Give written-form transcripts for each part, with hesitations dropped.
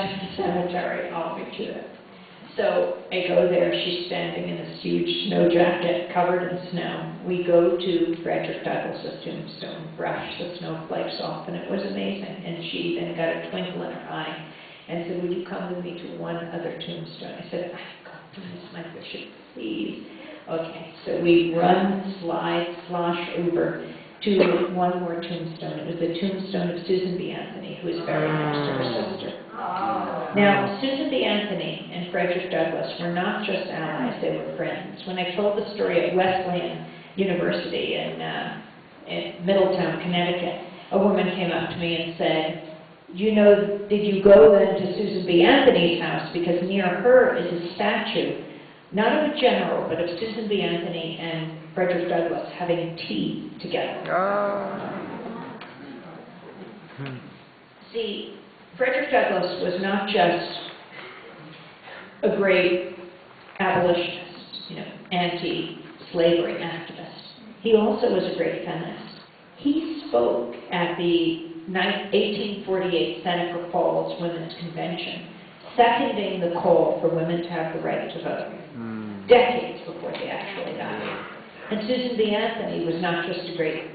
to the cemetery, I'll meet you there. So I go there, she's standing in this huge snow jacket covered in snow. We go to Frederick Douglass's tombstone, brush the snowflakes off, and it was amazing. And she then got a twinkle in her eye and said, "Would you come with me to one other tombstone?" I said, "I've got to miss my bishop, please." Okay, so we run, slide, slosh over to one more tombstone. It was the tombstone of Susan B. Anthony, who was buried next to her sister. Now, Susan B. Anthony and Frederick Douglass were not just allies, they were friends. When I told the story at Wesleyan University in Middletown, Connecticut, a woman came up to me and said, did you go then to Susan B. Anthony's house? Because near her is a statue, not of a general, but of Susan B. Anthony and Frederick Douglass having tea together. See, Frederick Douglass was not just a great abolitionist, anti-slavery activist. He also was a great feminist. He spoke at the 1848 Seneca Falls Women's Convention, seconding the call for women to have the right to vote, decades before they actually died. And Susan B. Anthony was not just a great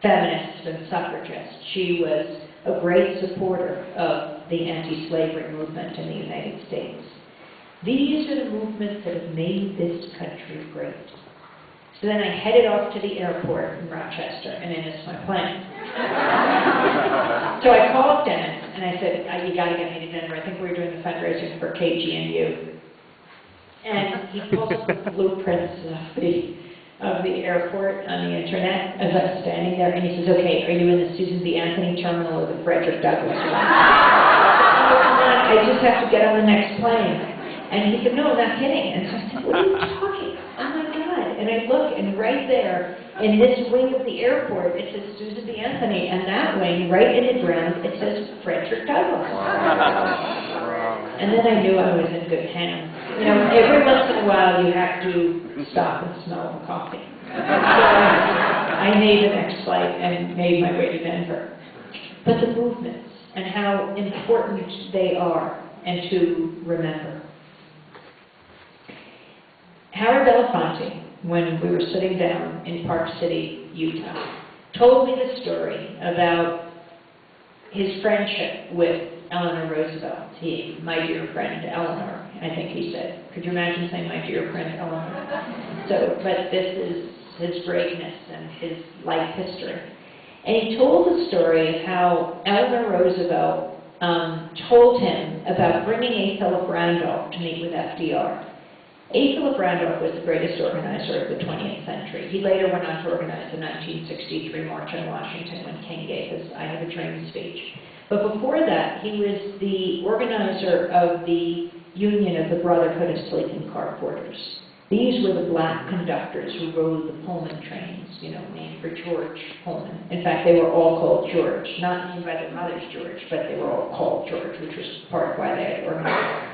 feminist and suffragist. She was a great supporter of the anti-slavery movement in the United States. These are the movements that have made this country great. So then I headed off to the airport in Rochester, and I missed my plane. So I called Dennis, and I said, "You got to get me to Denver. I think we're doing the fundraising for KGNU." And he pulled up the blueprints of the airport on the internet as I was standing there, and he says, "Okay, are you in the Susan B. Anthony terminal or the Frederick Douglass one?" I just have to get on the next plane. And he said, "No, I'm not kidding." And so I said, "What are you talking? Oh my God." And I look, and right there, in this wing of the airport, it says Susan B. Anthony, and that wing, right in the ground, it says Frederick Douglass. And then I knew I was in good hands. Every once in a while you have to stop and smell the coffee. So I made the next flight and made my way to Denver. But the movements and how important they are and to remember. Howard Belafonte, when we were sitting down in Park City, Utah, told me the story about his friendship with Eleanor Roosevelt. My dear friend Eleanor, I think he said. Could you imagine saying my dear friend Eleanor? But this is his greatness and his life history. And he told the story of how Eleanor Roosevelt told him about bringing A. Philip Randolph to meet with FDR. A. Philip Randolph was the greatest organizer of the 20th century. He later went on to organize the 1963 March on Washington when King gave his I Have a Dream speech. But before that, he was the organizer of the Union of the Brotherhood of Sleeping Car Porters. These were the black conductors who rode the Pullman trains, named for George Pullman. In fact, they were all called George, not named by their mothers George, but they were all called George, which was part of why they had organized.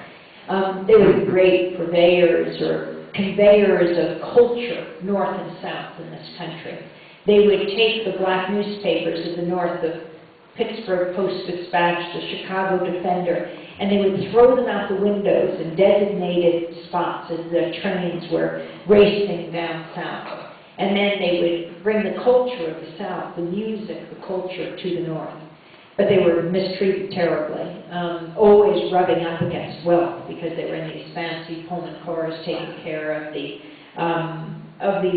They were great purveyors or conveyors of culture, north and south in this country. They would take the black newspapers of the north, the Pittsburgh Post-Dispatch, the Chicago Defender, and they would throw them out the windows in designated spots as the trains were racing down south. And then they would bring the culture of the South, the music, the culture to the North. But they were mistreated terribly, always rubbing up against wealth because they were in these fancy Pullman cars taking care of the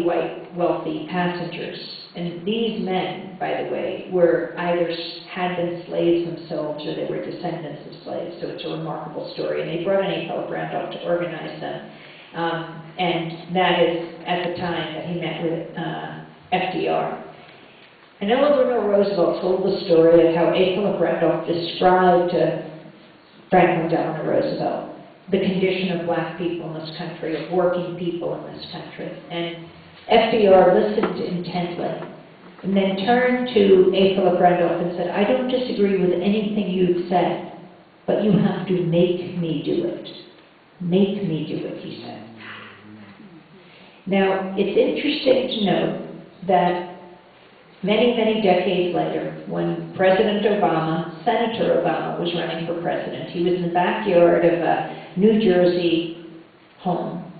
white, wealthy passengers. And these men, by the way, were either had been slaves themselves or they were descendants of slaves. So it's a remarkable story. And they brought in A. Philip Randolph to organize them. And that is at the time that he met with FDR. And Eleanor Roosevelt told the story of how A. Philip Randolph described to Franklin Delano Roosevelt the condition of black people in this country, of working people in this country. And FDR listened intently and then turned to A. Philip Randolph and said, "I don't disagree with anything you've said, but you have to make me do it. Make me do it," he said. Now, it's interesting to note that many, many decades later, when President Obama Senator Obama was running for president. He was in the backyard of a New Jersey home,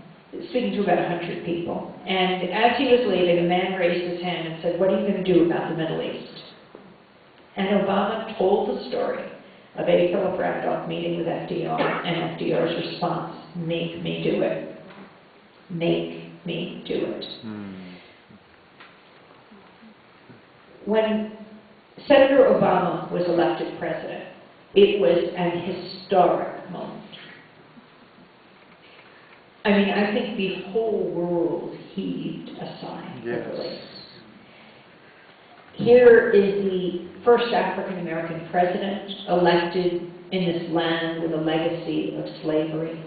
speaking to about 100 people. And as he was leaving, a man raised his hand and said, "What are you going to do about the Middle East?" And Obama told the story of A. Philip Randolph meeting with FDR, and FDR's response, "Make me do it. Make me do it." When Senator Obama was elected president, it was an historic moment. I mean, I think the whole world heaved a sigh of relief. Here is the first African-American president elected in this land with a legacy of slavery.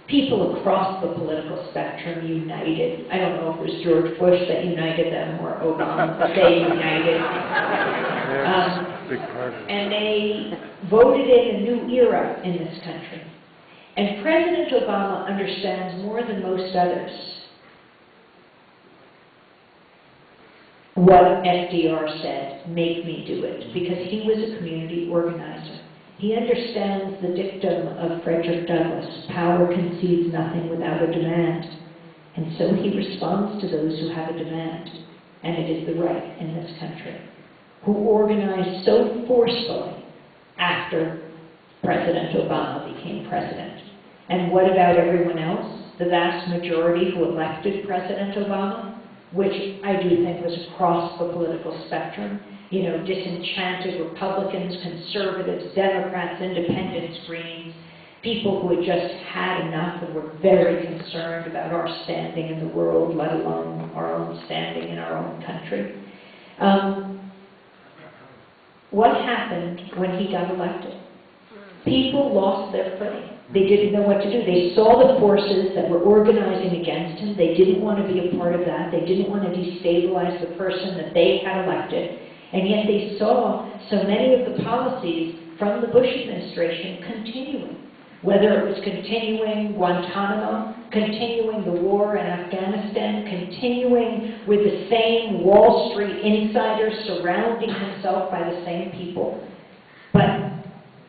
People across the political spectrum united. I don't know if it was George Bush that united them or Obama, but they united. And they voted in a new era in this country. And President Obama understands more than most others what FDR said, "Make me do it," because he was a community organizer. He understands the dictum of Frederick Douglass, "Power concedes nothing without a demand." And so he responds to those who have a demand, and it is the right in this country, who organized so forcefully after President Obama became president. And what about everyone else? The vast majority who elected President Obama, which I do think was across the political spectrum, you know, disenchanted Republicans, conservatives, Democrats, independents, Greens, people who had just had enough and were very concerned about our standing in the world, let alone our own standing in our own country. What happened when he got elected? People lost their footing. They didn't know what to do. They saw the forces that were organizing against him. They didn't want to be a part of that. They didn't want to destabilize the person that they had elected. And yet they saw so many of the policies from the Bush administration continuing. Whether it was continuing Guantanamo, continuing the war in Afghanistan, continuing with the same Wall Street insiders surrounding himself by the same people. But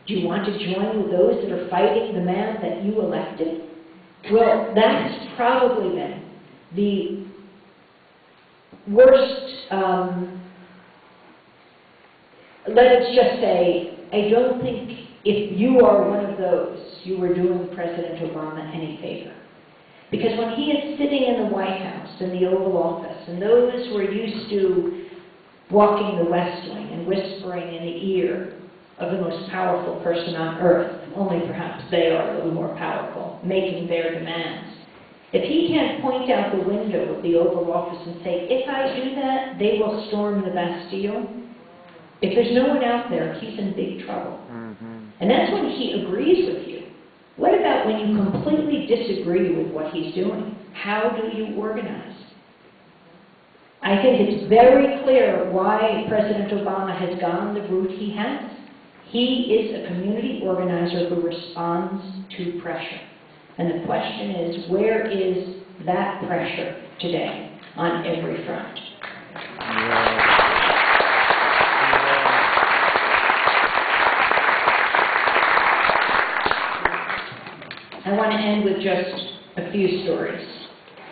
do you want to join with those that are fighting the man that you elected? Well, that has probably been the worst, let's just say, I don't think if you are one of those, you were doing President Obama any favor. Because when he is sitting in the White House, in the Oval Office, and those who are used to walking the West Wing and whispering in the ear of the most powerful person on earth, only perhaps they are a little more powerful, making their demands. If he can't point out the window of the Oval Office and say, "If I do that, they will storm the Bastille," if there's no one out there, he's in big trouble. And that's when he agrees with you. What about when you completely disagree with what he's doing? How do you organize? I think it's very clear why President Obama has gone the route he has. He is a community organizer who responds to pressure. And the question is, where is that pressure today on every front? I want to end with just a few stories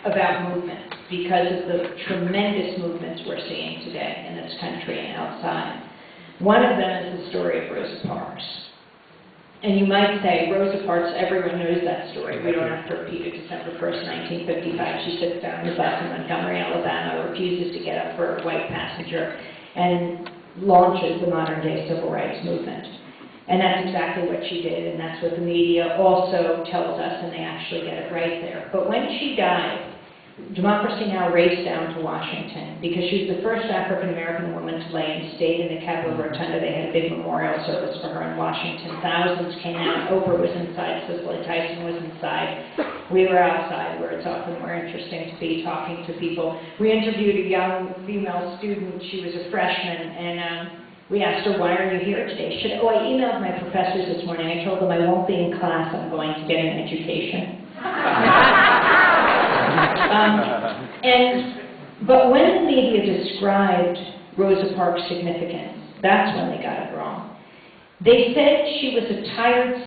about movement because of the tremendous movements we're seeing today in this country and outside. One of them is the story of Rosa Parks. And you might say, Rosa Parks, everyone knows that story. We don't have to repeat it. December 1st, 1955, she sits down in the bus in Montgomery, Alabama, refuses to get up for a white passenger, and launches the modern-day civil rights movement. And that's exactly what she did, and that's what the media also tells us, and they actually get it right there. But when she died, Democracy Now! Raced down to Washington because she was the first African-American woman to lay in state in the Capitol Rotunda. They had a big memorial service for her in Washington. Thousands came out. Oprah was inside. Cicely Tyson was inside. We were outside, where it's often more interesting to be talking to people. We interviewed a young female student. She was a freshman, and we asked her, "Why are you here today?" She said, "Oh, I emailed my professors this morning. I told them I won't be in class. I'm going to get an education." But when the media described Rosa Parks' significance, that's when they got it wrong. They said she was a tired